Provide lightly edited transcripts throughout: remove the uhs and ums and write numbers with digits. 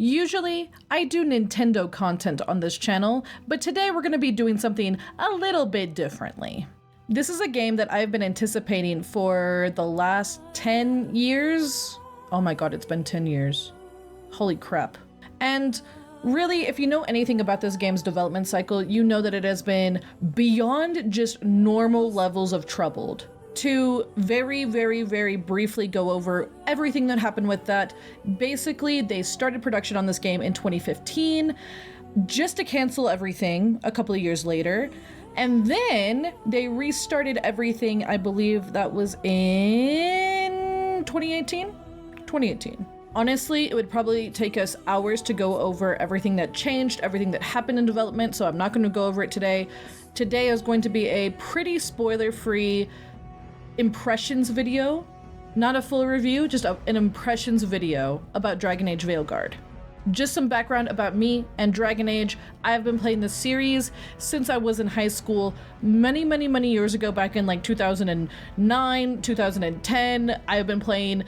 Usually, I do Nintendo content on this channel, but today we're going to be doing something a little bit differently. This is a game that I've been anticipating for the last 10 years. Oh my god, it's been 10 years. Holy crap. And really, if you know anything about this game's development cycle, you know that it has been beyond just normal levels of troubled. To very, very, very briefly go over everything that happened with that. Basically, they started production on this game in 2015, just to cancel everything a couple of years later. And then they restarted everything, I believe that was in 2018? 2018. Honestly, it would probably take us hours to go over everything that changed, everything that happened in development, so I'm not going to go over it today. Today is going to be a pretty spoiler-free impressions video, not a full review, just an impressions video about Dragon Age Veilguard. Just some background about me and Dragon Age. I have been playing this series since I was in high school many, many, many years ago, back in like 2009, 2010. I have been playing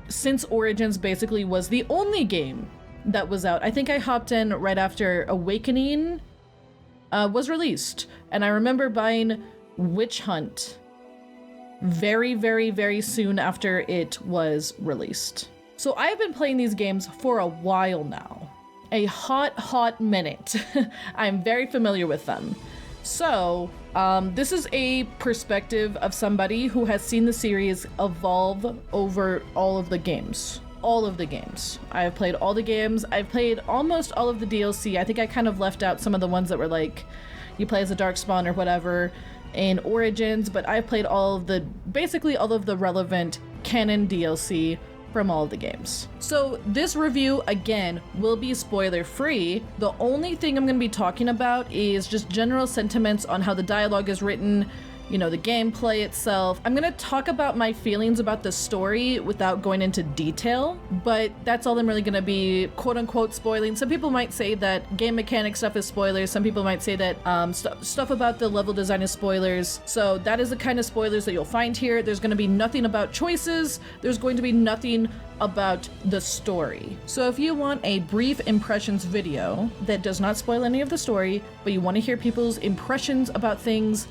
since Origins basically was the only game that was out. I think I hopped in right after Awakening was released, and I remember buying Witch Hunt very, very, very soon after it was released. So I've been playing these games for a while now. A hot minute. I'm very familiar with them. So, this is a perspective of somebody who has seen the series evolve over all of the games. All of the games. I've played all the games. I've played almost all of the DLC. I think I kind of left out some of the ones that were like, you play as a Darkspawn or whatever in Origins, but I've played basically all of the relevant canon DLC from all of the games. So this review, again, will be spoiler free. The only thing I'm going to be talking about is just general sentiments on how the dialogue is written, you know, the gameplay itself. I'm going to talk about my feelings about the story without going into detail, but that's all I'm really going to be quote unquote spoiling. Some people might say that game mechanic stuff is spoilers. Some people might say that stuff about the level design is spoilers. So that is the kind of spoilers that you'll find here. There's going to be nothing about choices. There's going to be nothing about the story. So if you want a brief impressions video that does not spoil any of the story, but you want to hear people's impressions about things,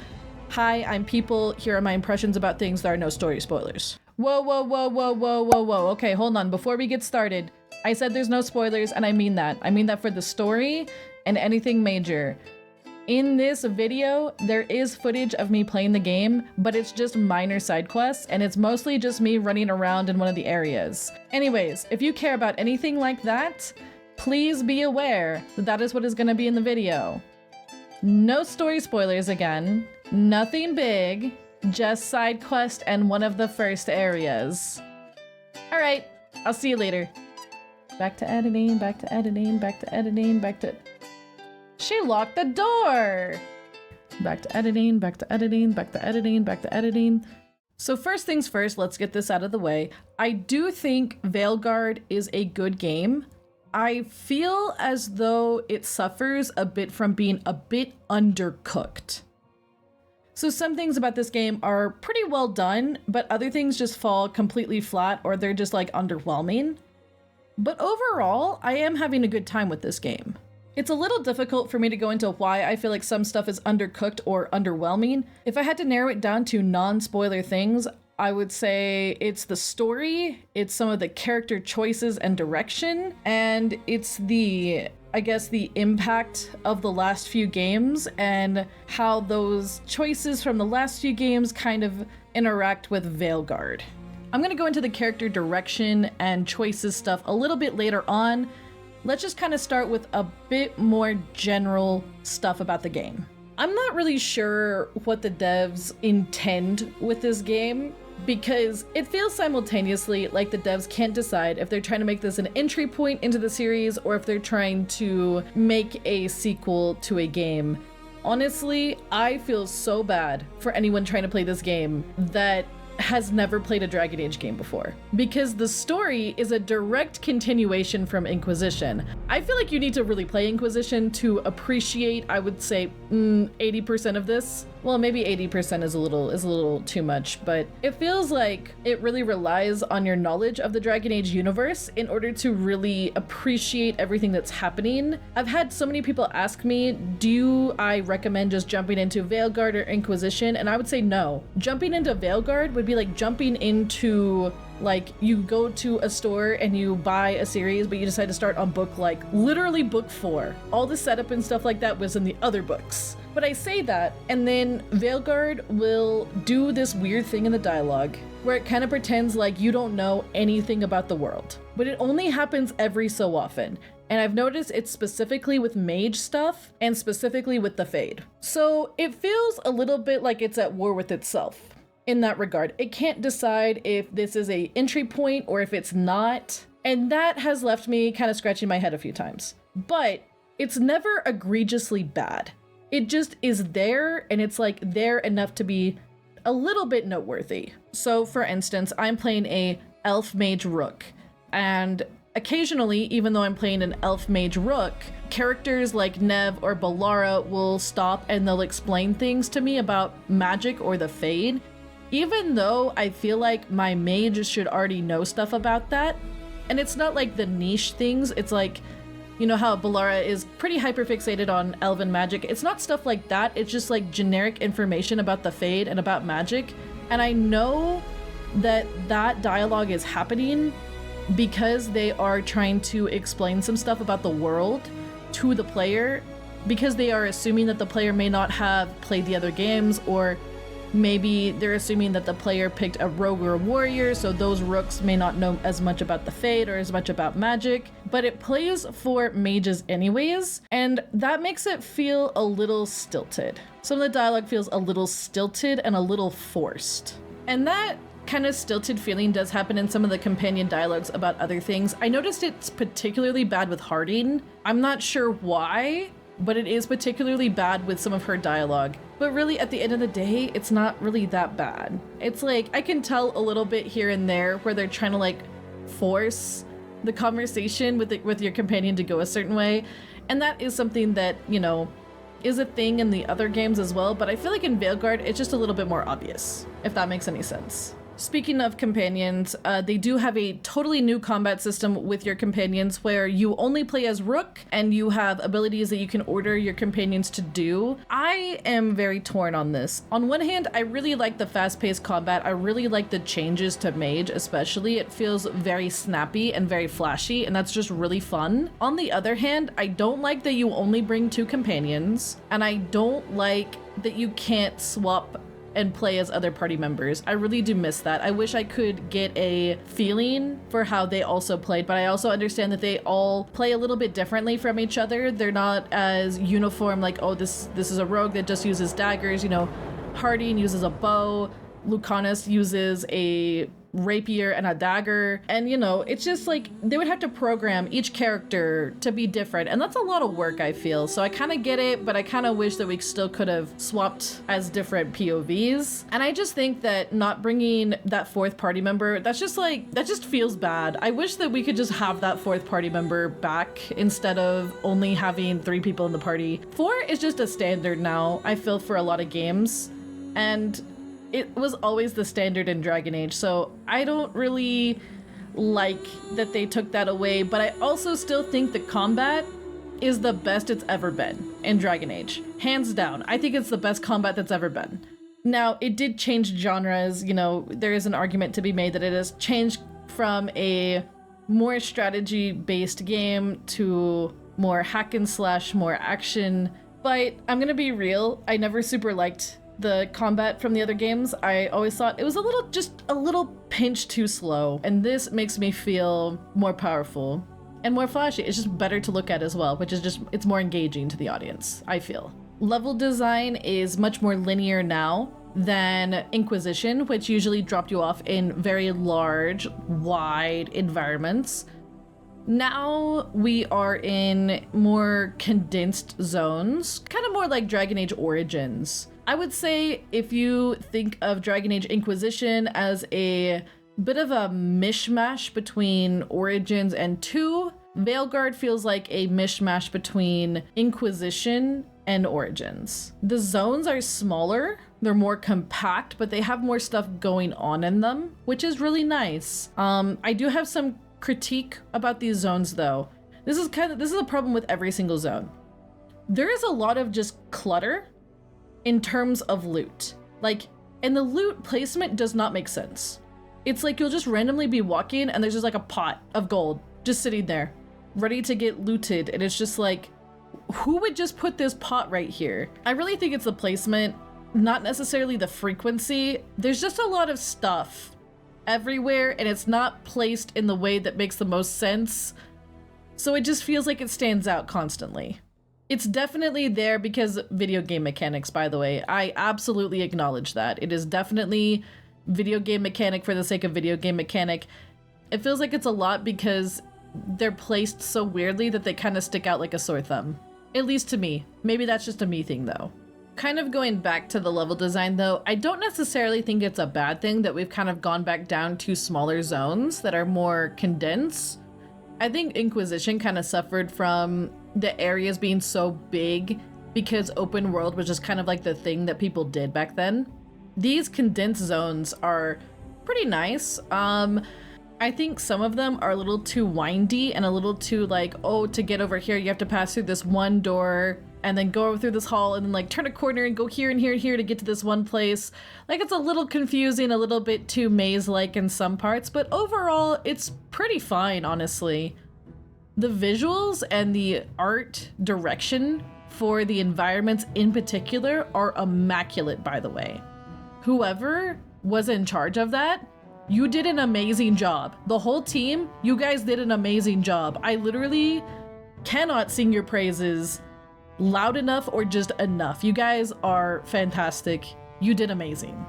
hi, I'm People. Here are my impressions about things. There are no story spoilers. Whoa. Okay, hold on. Before we get started, I said there's no spoilers, and I mean that. I mean that for the story and anything major. In this video, there is footage of me playing the game, but it's just minor side quests, and it's mostly just me running around in one of the areas. Anyways, if you care about anything like that, please be aware that that is what is going to be in the video. No story spoilers again. Nothing big, just side quest and one of the first areas. All right, I'll see you later. Back to editing, back to editing, back to editing, back to... She locked the door! Back to editing, back to editing, back to editing, back to editing. So first things first, let's get this out of the way. I do think Veilguard is a good game. I feel as though it suffers a bit from being a bit undercooked. So some things about this game are pretty well done, but other things just fall completely flat, or they're just like underwhelming. But overall, I am having a good time with this game. It's a little difficult for me to go into why I feel like some stuff is undercooked or underwhelming. If I had to narrow it down to non-spoiler things, I would say it's the story, it's some of the character choices and direction, and it's the impact of the last few games and how those choices from the last few games kind of interact with Veilguard. I'm gonna go into the character direction and choices stuff a little bit later on. Let's just kind of start with a bit more general stuff about the game. I'm not really sure what the devs intend with this game, because it feels simultaneously like the devs can't decide if they're trying to make this an entry point into the series or if they're trying to make a sequel to a game. Honestly, I feel so bad for anyone trying to play this game that has never played a Dragon Age game before, because the story is a direct continuation from Inquisition. I feel like you need to really play Inquisition to appreciate, I would say, 80% of this. Well, maybe 80% is a little too much, but it feels like it really relies on your knowledge of the Dragon Age universe in order to really appreciate everything that's happening. I've had so many people ask me, do I recommend just jumping into Veilguard or Inquisition? And I would say no. Jumping into Veilguard would be like jumping into, like, you go to a store and you buy a series, but you decide to start on book, like, literally book 4. All the setup and stuff like that was in the other books. But I say that, and then Veilguard will do this weird thing in the dialogue where it kind of pretends like you don't know anything about the world. But it only happens every so often. And I've noticed it's specifically with mage stuff and specifically with the Fade. So it feels a little bit like it's at war with itself in that regard. It can't decide if this is a entry point or if it's not. And that has left me kind of scratching my head a few times. But it's never egregiously bad. It just is there, and it's like there enough to be a little bit noteworthy. So for instance, I'm playing a elf mage rook, and occasionally, even though I'm playing an elf mage rook, characters like Nev or Balara will stop and they'll explain things to me about magic or the Fade, even though I feel like my mage should already know stuff about that. And it's not like the niche things, it's like, you know how Balara is pretty hyperfixated on elven magic. It's not stuff like that, it's just like generic information about the Fade and about magic. And I know that that dialogue is happening because they are trying to explain some stuff about the world to the player, because they are assuming that the player may not have played the other games, or maybe they're assuming that the player picked a rogue or a warrior, so those rooks may not know as much about the Fade or as much about magic, but it plays for mages anyways, and that makes it feel a little stilted. Some of the dialogue feels a little stilted and a little forced. And that kind of stilted feeling does happen in some of the companion dialogues about other things. I noticed it's particularly bad with Harding. I'm not sure why, but it is particularly bad with some of her dialogue. But really, at the end of the day, it's not really that bad. It's like, I can tell a little bit here and there where they're trying to like force the conversation with your companion to go a certain way. And that is something that, you know, is a thing in the other games as well. But I feel like in Veilguard, it's just a little bit more obvious, if that makes any sense. Speaking of companions, they do have a totally new combat system with your companions where you only play as Rook and you have abilities that you can order your companions to do. I am very torn on this. On one hand, I really like the fast-paced combat. I really like the changes to Mage, especially. It feels very snappy and very flashy, and that's just really fun. On the other hand, I don't like that you only bring 2 companions, and I don't like that you can't swap and play as other party members. I really do miss that. I wish I could get a feeling for how they also played, but I also understand that they all play a little bit differently from each other. They're not as uniform, like, oh, this is a rogue that just uses daggers, you know, Harding uses a bow, Lucanus uses a rapier and a dagger, and you know, it's just like they would have to program each character to be different, and that's a lot of work, I feel. So I kind of get it, but I kind of wish that we still could have swapped as different POVs. And I just think that not bringing that 4th party member, that's just like, that just feels bad. I wish that we could just have that 4th party member back instead of only having 3 people in the party. 4 is just a standard now, I feel, for a lot of games, and it was always the standard in Dragon Age, so I don't really like that they took that away, but I also still think the combat is the best it's ever been in Dragon Age. Hands down, I think it's the best combat that's ever been. Now, it did change genres, you know, there is an argument to be made that it has changed from a more strategy-based game to more hack and slash, more action, but I'm gonna be real, I never super liked the combat from the other games. I always thought it was just a little pinch too slow, and this makes me feel more powerful and more flashy. It's just better to look at as well, which is just, it's more engaging to the audience, I feel. Level design is much more linear now than Inquisition, which usually dropped you off in very large, wide environments. Now we are in more condensed zones, kind of more like Dragon Age Origins. I would say if you think of Dragon Age Inquisition as a bit of a mishmash between Origins and 2, Veilguard feels like a mishmash between Inquisition and Origins. The zones are smaller, they're more compact, but they have more stuff going on in them, which is really nice. I do have some critique about these zones though. This is a problem with every single zone. There is a lot of just clutter in terms of loot. Like, and the loot placement does not make sense. It's like you'll just randomly be walking and there's just like a pot of gold just sitting there, ready to get looted. And it's just like, who would just put this pot right here? I really think it's the placement, not necessarily the frequency. There's just a lot of stuff everywhere and it's not placed in the way that makes the most sense. So it just feels like it stands out constantly. It's definitely there because video game mechanics, by the way. I absolutely acknowledge that. It is definitely video game mechanic for the sake of video game mechanic. It feels like it's a lot because they're placed so weirdly that they kind of stick out like a sore thumb. At least to me. Maybe that's just a me thing though. Kind of going back to the level design though, I don't necessarily think it's a bad thing that we've kind of gone back down to smaller zones that are more condensed. I think Inquisition kind of suffered from the areas being so big because open world was just kind of like the thing that people did back then. These condensed zones are pretty nice. I think some of them are a little too windy and a little too like, oh, to get over here, you have to pass through this one door and then go over through this hall and then like turn a corner and go here and here and here to get to this one place. Like it's a little confusing, a little bit too maze-like in some parts, but overall it's pretty fine, honestly. The visuals and the art direction for the environments in particular are immaculate, by the way. Whoever was in charge of that, you did an amazing job. The whole team, you guys did an amazing job. I literally cannot sing your praises loud enough or just enough. You guys are fantastic. You did amazing.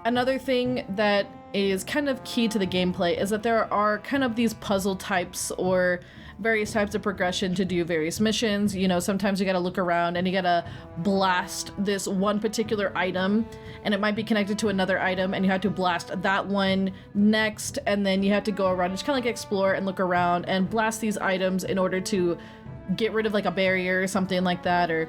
Another thing that is kind of key to the gameplay is that there are kind of these puzzle types or various types of progression to do various missions. You know, sometimes you gotta look around and you gotta blast this one particular item and it might be connected to another item and you have to blast that one next, and then you have to go around and just kind of like explore and look around and blast these items in order to get rid of like a barrier or something like that, or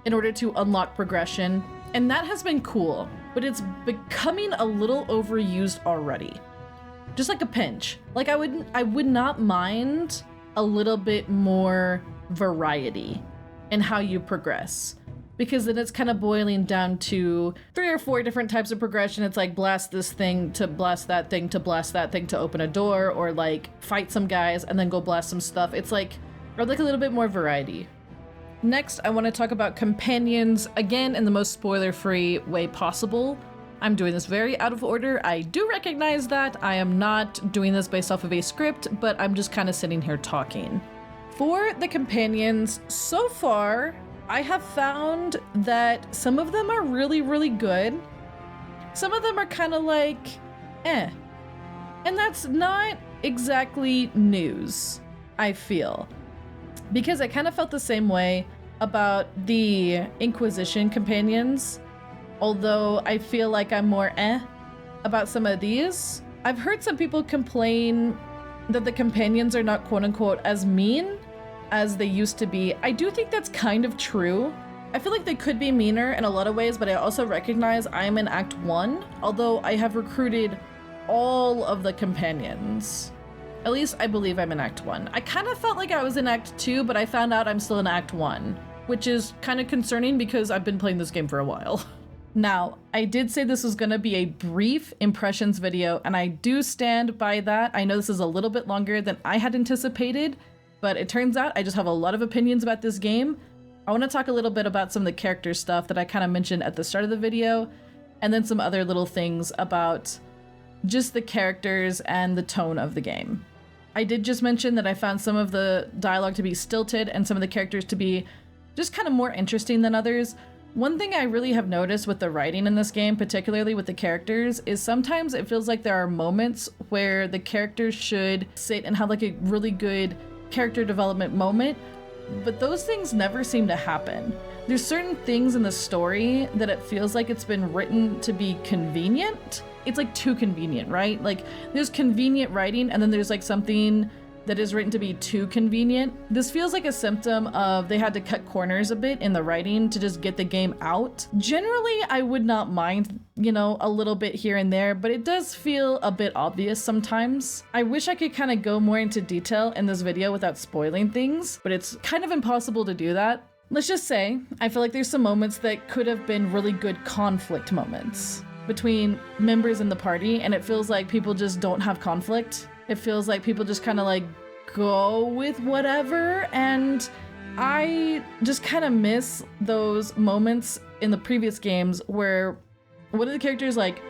in order to unlock progression. And that has been cool, but it's becoming a little overused already. Just like a pinch. Like I would not mind a little bit more variety in how you progress, because then it's kind of boiling down to 3 or 4 different types of progression. It's like blast this thing to blast that thing to blast that thing to open a door, or like fight some guys and then go blast some stuff. It's like, or like a little bit more variety. Next, I want to talk about companions, again in the most spoiler-free way possible. I'm doing this very out of order. I do recognize that. I am not doing this based off of a script, but I'm just kind of sitting here talking. For the companions, so far, I have found that some of them are really, really good. Some of them are kind of like, eh. And that's not exactly news, I feel. Because I kind of felt the same way about the Inquisition companions, although I feel like I'm more about some of these. I've heard some people complain that the companions are not quote-unquote as mean as they used to be. I do think that's kind of true. I feel like they could be meaner in a lot of ways, but I also recognize I'm in Act 1, although I have recruited all of the companions. At least I believe I'm in Act 1. I kind of felt like I was in Act 2, but I found out I'm still in Act 1, which is kind of concerning because I've been playing this game for a while. Now, I did say this was going to be a brief impressions video, and I do stand by that. I know this is a little bit longer than I had anticipated, but it turns out I just have a lot of opinions about this game. I want to talk a little bit about some of the character stuff that I kind of mentioned at the start of the video, and then some other little things about just the characters and the tone of the game. I did just mention that I found some of the dialogue to be stilted and some of the characters to be just kind of more interesting than others. One thing I really have noticed with the writing in this game, particularly with the characters, is sometimes it feels like there are moments where the characters should sit and have like a really good character development moment, but those things never seem to happen. There's certain things in the story that it feels like it's been written to be convenient. It's like too convenient, right? Like there's convenient writing and then there's like something that is written to be too convenient. This feels like a symptom of they had to cut corners a bit in the writing to just get the game out. Generally, I would not mind, you know, a little bit here and there, but it does feel a bit obvious sometimes. I wish I could kind of go more into detail in this video without spoiling things, but it's kind of impossible to do that. Let's just say, I feel like there's some moments that could have been really good conflict moments between members in the party, and it feels like people just don't have conflict. It feels like people just kind of like go with whatever, and I just kind of miss those moments in the previous games where one of the characters like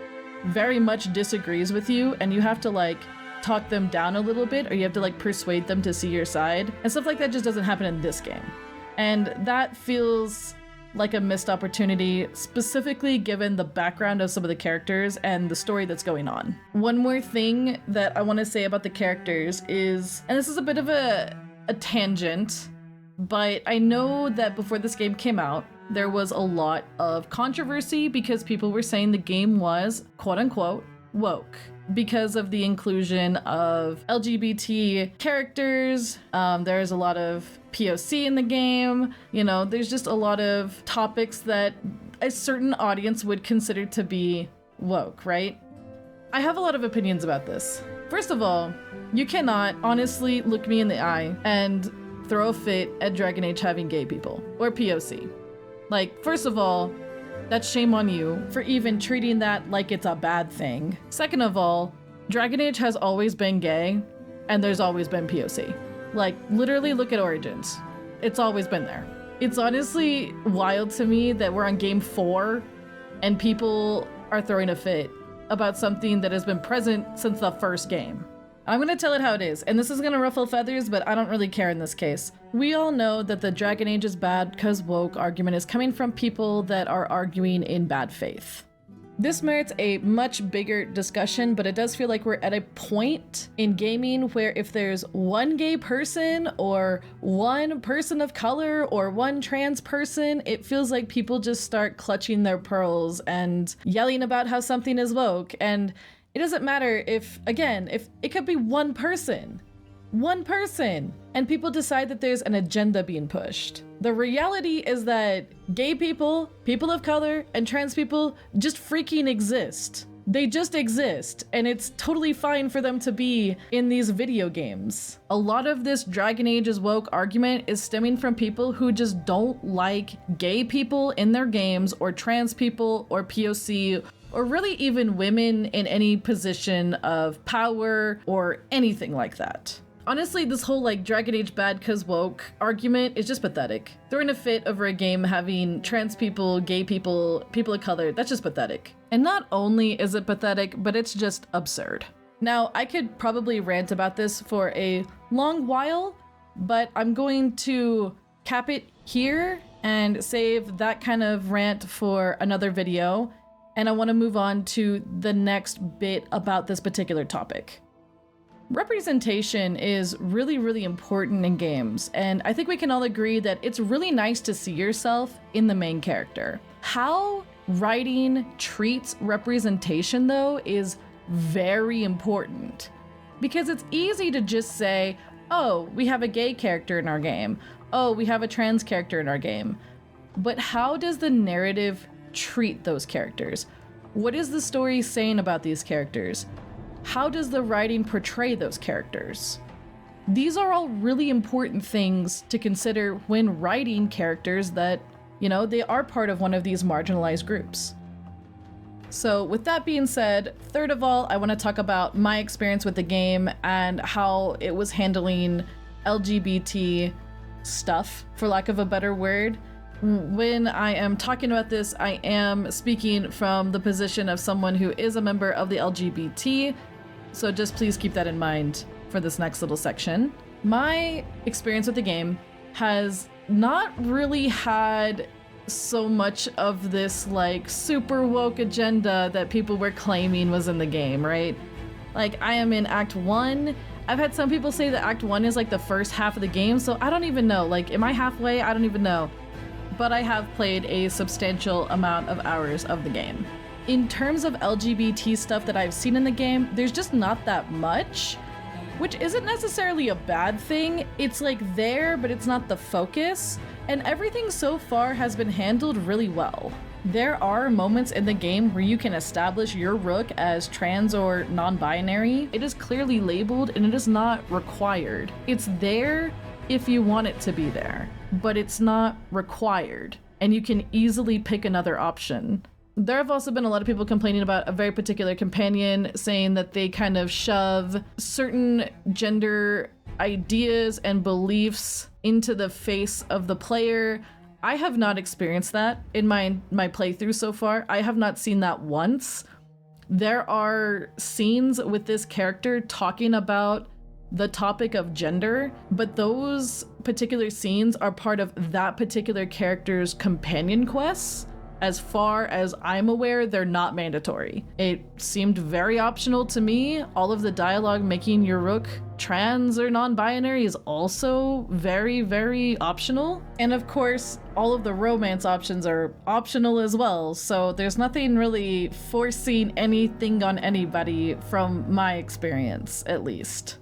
very much disagrees with you and you have to like talk them down a little bit, or you have to like persuade them to see your side, and stuff like that just doesn't happen in this game. And that feels like a missed opportunity, specifically given the background of some of the characters and the story that's going on. One more thing that I want to say about the characters is, and this is a bit of a tangent, but I know that before this game came out, there was a lot of controversy because people were saying the game was, quote unquote, woke, because of the inclusion of LGBT characters. There's a lot of POC in the game. You know, there's just a lot of topics that a certain audience would consider to be woke, right? I have a lot of opinions about this. First of all, you cannot honestly look me in the eye and throw a fit at Dragon Age having gay people or POC. Like, first of all, that's shame on you for even treating that like it's a bad thing. Second of all, Dragon Age has always been gay, and there's always been POC. Like, literally look at Origins. It's always been there. It's honestly wild to me that we're on game 4 and people are throwing a fit about something that has been present since the first game. I'm gonna tell it how it is, and this is gonna ruffle feathers, but I don't really care in this case. We all know that the Dragon Age is bad because woke argument is coming from people that are arguing in bad faith. This merits a much bigger discussion, but it does feel like we're at a point in gaming where if there's one gay person or one person of color or one trans person, it feels like people just start clutching their pearls and yelling about how something is woke. And it doesn't matter if it could be one person, and people decide that there's an agenda being pushed. The reality is that gay people, people of color, and trans people just freaking exist. They just exist, and it's totally fine for them to be in these video games. A lot of this Dragon Age is woke argument is stemming from people who just don't like gay people in their games, or trans people, or POC, or really even women in any position of power or anything like that. Honestly, this whole like Dragon Age bad cause woke argument is just pathetic. Throwing a fit over a game having trans people, gay people, people of color, that's just pathetic. And not only is it pathetic, but it's just absurd. Now, I could probably rant about this for a long while, but I'm going to cap it here and save that kind of rant for another video. And I want to move on to the next bit about this particular topic. Representation is really, really important in games, and I think we can all agree that it's really nice to see yourself in the main character. How writing treats representation, though, is very important, because it's easy to just say, oh, we have a gay character in our game, oh, we have a trans character in our game. But how does the narrative treat those characters? What is the story saying about these characters? How does the writing portray those characters? These are all really important things to consider when writing characters that, you know, they are part of one of these marginalized groups. So with that being said, third of all, I want to talk about my experience with the game and how it was handling LGBT stuff, for lack of a better word. When I am talking about this, I am speaking from the position of someone who is a member of the LGBT, so just please keep that in mind for this next little section. My experience with the game has not really had so much of this like super woke agenda that people were claiming was in the game, right? Like, I am in Act 1. I've had some people say that Act 1 is like the first half of the game, so I don't even know. Like, am I halfway? I don't even know. But I have played a substantial amount of hours of the game. In terms of LGBT stuff that I've seen in the game, there's just not that much. which isn't necessarily a bad thing. It's like there, but it's not the focus, and everything so far has been handled really well. There are moments in the game where you can establish your rook as trans or non-binary. It is clearly labeled and it is not required. It's there if you want it to be there, but it's not required, and you can easily pick another option. There have also been a lot of people complaining about a very particular companion, saying that they kind of shove certain gender ideas and beliefs into the face of the player. I have not experienced that in my playthrough so far. I have not seen that once. There are scenes with this character talking about the topic of gender, but those particular scenes are part of that particular character's companion quests. As far as I'm aware, they're not mandatory. It seemed very optional to me. All of the dialogue making your rook trans or non-binary is also very, very optional. And of course, all of the romance options are optional as well, so there's nothing really forcing anything on anybody from my experience, at least.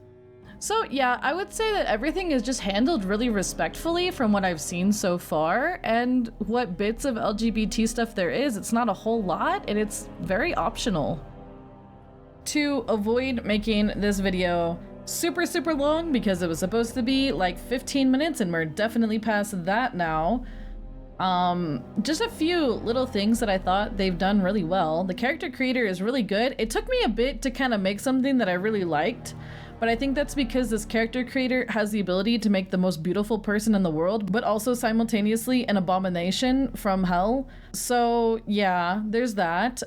So yeah, I would say that everything is just handled really respectfully from what I've seen so far, and what bits of LGBT stuff there is, it's not a whole lot, and it's very optional. To avoid making this video super long, because it was supposed to be like 15 minutes and we're definitely past that now, just a few little things that I thought they've done really well. The character creator is really good. It took me a bit to kind of make something that I really liked, but I think that's because this character creator has the ability to make the most beautiful person in the world, but also simultaneously an abomination from hell. So yeah, there's that.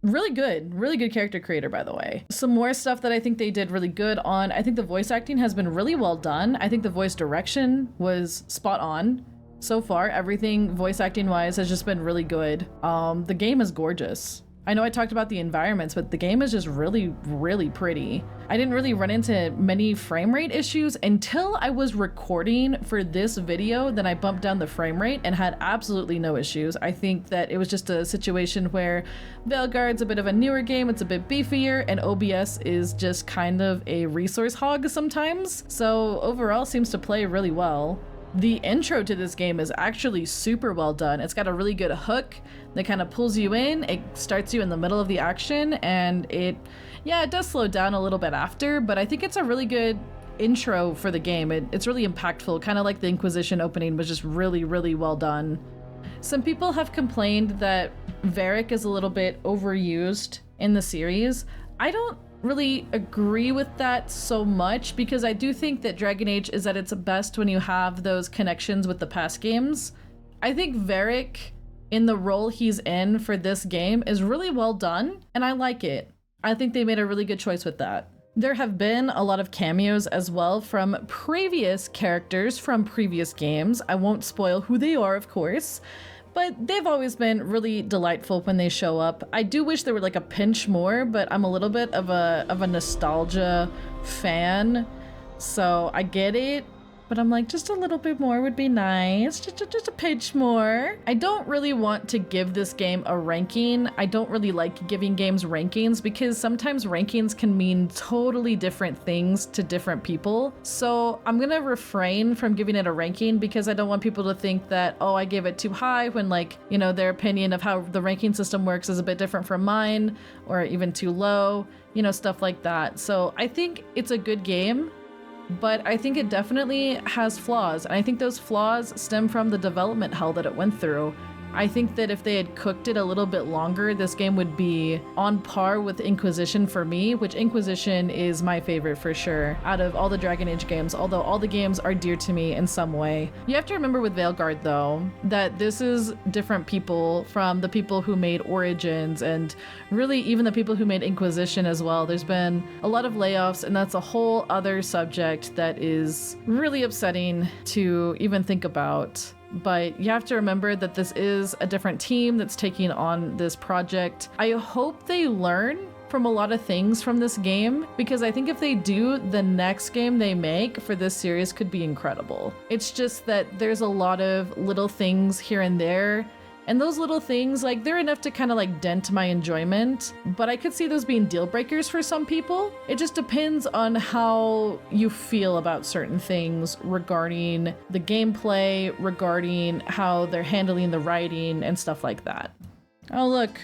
Really good character creator, by the way. Some more stuff that I think they did really good on. I think the voice acting has been really well done. I think the voice direction was spot on. So far, everything voice acting wise has just been really good. The game is gorgeous. I know I talked about the environments, but the game is just really pretty. I didn't really run into many frame rate issues until I was recording for this video. Then I bumped down the frame rate and had absolutely no issues. I think that it was just a situation where Veilguard's a bit of a newer game, it's a bit beefier, and OBS is just kind of a resource hog sometimes. So overall seems to play really well. The intro to this game is actually super well done. It's got a really good hook that kind of pulls you in. It starts you in the middle of the action, and it does slow down a little bit after, but I think it's a really good intro for the game. It's really impactful, kind of like the Inquisition opening was just really well done. Some people have complained that Varric is a little bit overused in the series. I don't really agree with that so much, because I do think that Dragon Age is at its best when you have those connections with the past games. I think Varric, in the role he's in for this game, is really well done, and I like it. I think they made a really good choice with that. There have been a lot of cameos as well from previous characters from previous games. I won't spoil who they are, of course, but they've always been really delightful when they show up. I do wish there were like a pinch more, but I'm a little bit of a nostalgia fan, so I get it. But I'm like, just a little bit more would be nice, just a pinch more. I don't really want to give this game a ranking. I don't really like giving games rankings because sometimes rankings can mean totally different things to different people. So I'm gonna refrain from giving it a ranking because I don't want people to think that, oh, I gave it too high when, like, you know, their opinion of how the ranking system works is a bit different from mine, or even too low, you know, stuff like that. So I think it's a good game, but I think it definitely has flaws, and I think those flaws stem from the development hell that it went through. I think that if they had cooked it a little bit longer, this game would be on par with Inquisition for me, which Inquisition is my favorite for sure out of all the Dragon Age games, although all the games are dear to me in some way. You have to remember with Veilguard though, that this is different people from the people who made Origins, and really even the people who made Inquisition as well. There's been a lot of layoffs, and that's a whole other subject that is really upsetting to even think about. But you have to remember that this is a different team that's taking on this project. I hope they learn from a lot of things from this game, because I think if they do, the next game they make for this series could be incredible. It's just that there's a lot of little things here and there, And those little things, like, they're enough to kind of like dent my enjoyment, but I could see those being deal breakers for some people. It just depends on how you feel about certain things regarding the gameplay, regarding how they're handling the writing and stuff like that. Oh look,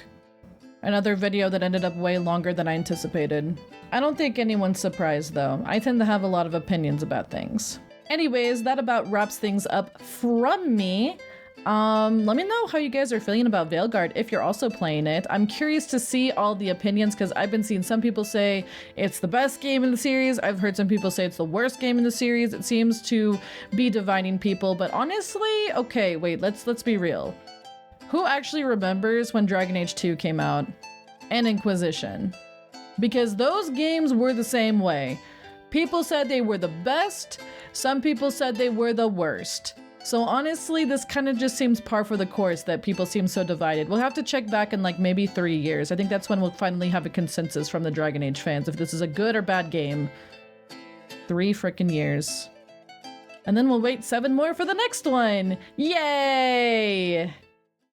another video that ended up way longer than I anticipated. I don't think anyone's surprised though. I tend to have a lot of opinions about things. Anyways, that about wraps things up from me. Let me know how you guys are feeling about Veilguard if you're also playing it. I'm curious to see all the opinions because I've been seeing some people say it's the best game in the series. I've heard some people say it's the worst game in the series. It seems to be dividing people, but honestly, okay, wait, let's be real. Who actually remembers when Dragon Age 2 came out? And Inquisition? Because those games were the same way. People said they were the best, some people said they were the worst. So honestly, this kind of just seems par for the course that people seem so divided. We'll have to check back in like maybe 3 years. I think that's when we'll finally have a consensus from the Dragon Age fans if this is a good or bad game. 3 frickin' years. And then we'll wait 7 more for the next one. Yay!